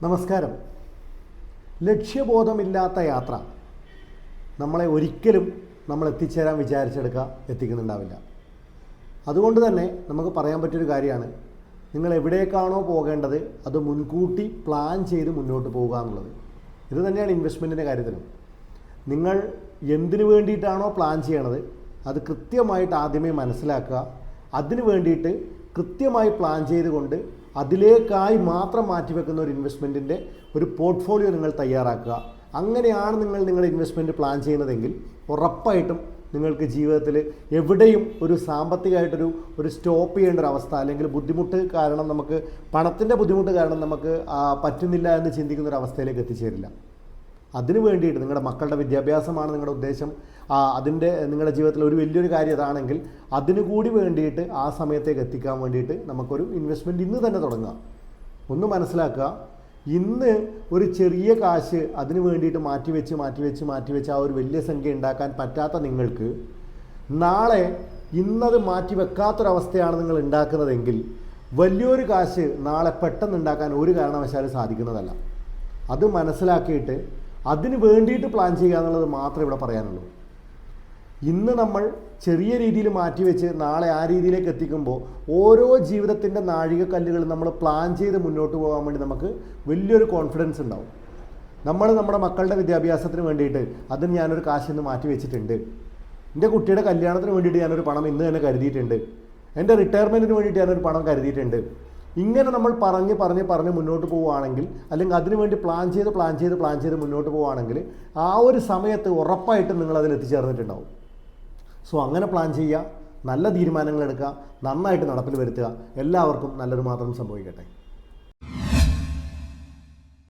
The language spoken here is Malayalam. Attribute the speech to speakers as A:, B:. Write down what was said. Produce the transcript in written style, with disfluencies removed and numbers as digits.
A: നമസ്കാരം. ലക്ഷ്യബോധമില്ലാത്ത യാത്ര നമ്മളെ ഒരിക്കലും നമ്മൾ എത്തിച്ചേരാൻ എത്തിക്കുന്നുണ്ടാവില്ല. അതുകൊണ്ട് തന്നെ നമുക്ക് പറയാൻ പറ്റിയൊരു കാര്യമാണ്, നിങ്ങൾ എവിടേക്കാണോ പോകേണ്ടത് അത് മുൻകൂട്ടി പ്ലാൻ ചെയ്ത് മുന്നോട്ട് പോവുക എന്നുള്ളത്. ഇത് തന്നെയാണ് ഇൻവെസ്റ്റ്മെൻറ്റിൻ്റെ കാര്യത്തിലും. നിങ്ങൾ എന്തിനു വേണ്ടിയിട്ടാണോ പ്ലാൻ ചെയ്യണത് അത് കൃത്യമായിട്ട് ആദ്യമേ മനസ്സിലാക്കുക. അതിനു വേണ്ടിയിട്ട് കൃത്യമായി പ്ലാൻ ചെയ്തുകൊണ്ട് അതിലേക്കായി മാത്രം മാറ്റിവെക്കുന്ന ഒരു ഇൻവെസ്റ്റ്മെൻറ്റിൻ്റെ ഒരു പോർട്ട്ഫോളിയോ നിങ്ങൾ തയ്യാറാക്കുക. അങ്ങനെയാണ് നിങ്ങളുടെ ഇൻവെസ്റ്റ്മെൻറ്റ് പ്ലാൻ ചെയ്യുന്നതെങ്കിൽ ഉറപ്പായിട്ടും നിങ്ങൾക്ക് ജീവിതത്തിൽ എവിടെയും ഒരു സാമ്പത്തികമായിട്ടൊരു സ്റ്റോപ്പ് ചെയ്യേണ്ട ഒരു അവസ്ഥ, അല്ലെങ്കിൽ ബുദ്ധിമുട്ട് കാരണം നമുക്ക് പണത്തിൻ്റെ ബുദ്ധിമുട്ട് കാരണം നമുക്ക് പറ്റുന്നില്ല എന്ന് ചിന്തിക്കുന്ന ഒരു അവസ്ഥയിലേക്ക് എത്തിച്ചേരില്ല. അതിനു വേണ്ടിയിട്ട് നിങ്ങളുടെ മക്കളുടെ വിദ്യാഭ്യാസമാണ് നിങ്ങളുടെ ഉദ്ദേശം, അതിൻ്റെ നിങ്ങളുടെ ജീവിതത്തിൽ ഒരു വലിയൊരു കാര്യം അതാണെങ്കിൽ അതിനു കൂടി വേണ്ടിയിട്ട് ആ സമയത്തേക്ക് എത്തിക്കാൻ വേണ്ടിയിട്ട് നമുക്കൊരു ഇൻവെസ്റ്റ്മെൻറ്റ് ഇന്ന് തന്നെ തുടങ്ങുക. ഒന്ന് മനസ്സിലാക്കുക, ഇന്ന് ഒരു ചെറിയ കാശ് അതിന് വേണ്ടിയിട്ട് മാറ്റിവെച്ച് ആ ഒരു വലിയ സംഖ്യ ഉണ്ടാക്കാൻ പറ്റാത്ത നിങ്ങൾക്ക് നാളെ ഇന്നത് മാറ്റിവെക്കാത്തൊരവസ്ഥയാണ് നിങ്ങൾ ഉണ്ടാക്കുന്നതെങ്കിൽ വലിയൊരു കാശ് നാളെ പെട്ടെന്ന് ഉണ്ടാക്കാൻ ഒരു കാരണവശാലും സാധിക്കുന്നതല്ല. അത് മനസ്സിലാക്കിയിട്ട് അതിന് വേണ്ടിയിട്ട് പ്ലാൻ ചെയ്യുക എന്നുള്ളത് മാത്രമേ ഇവിടെ പറയാനുള്ളൂ. ഇന്ന് നമ്മൾ ചെറിയ രീതിയിൽ മാറ്റിവെച്ച് നാളെ ആ രീതിയിലേക്ക് എത്തിക്കുമ്പോൾ ഓരോ ജീവിതത്തിൻ്റെ നാഴികക്കല്ലുകൾ നമ്മൾ പ്ലാൻ ചെയ്ത് മുന്നോട്ട് പോകാൻ വേണ്ടി നമുക്ക് വലിയൊരു കോൺഫിഡൻസ് ഉണ്ടാവും. നമ്മുടെ മക്കളുടെ വിദ്യാഭ്യാസത്തിന് വേണ്ടിയിട്ട് അതിന് ഞാനൊരു കാശ് ഇന്ന് മാറ്റി വെച്ചിട്ടുണ്ട്, എൻ്റെ കുട്ടിയുടെ കല്യാണത്തിന് വേണ്ടിയിട്ട് ഞാനൊരു പണം ഇന്ന് തന്നെ കരുതിയിട്ടുണ്ട്, എൻ്റെ റിട്ടയർമെൻറ്റിന് വേണ്ടിയിട്ട് ഞാനൊരു പണം കരുതിയിട്ടുണ്ട്. ഇങ്ങനെ നമ്മൾ പറഞ്ഞ് മുന്നോട്ട് പോവുകയാണെങ്കിൽ, അല്ലെങ്കിൽ അതിനുവേണ്ടി പ്ലാൻ ചെയ്ത് മുന്നോട്ട് പോവുകയാണെങ്കിൽ ആ ഒരു സമയത്ത് ഉറപ്പായിട്ടും നിങ്ങൾ അതിൽ എത്തിച്ചേർന്നിട്ടുണ്ടാവും. സോ അങ്ങനെ പ്ലാൻ ചെയ്യുക, നല്ല തീരുമാനങ്ങൾ എടുക്കുക, നന്നായിട്ട് നടപ്പിൽ വരുത്തുക. എല്ലാവർക്കും നല്ലത് മാത്രം സംഭവിക്കട്ടെ.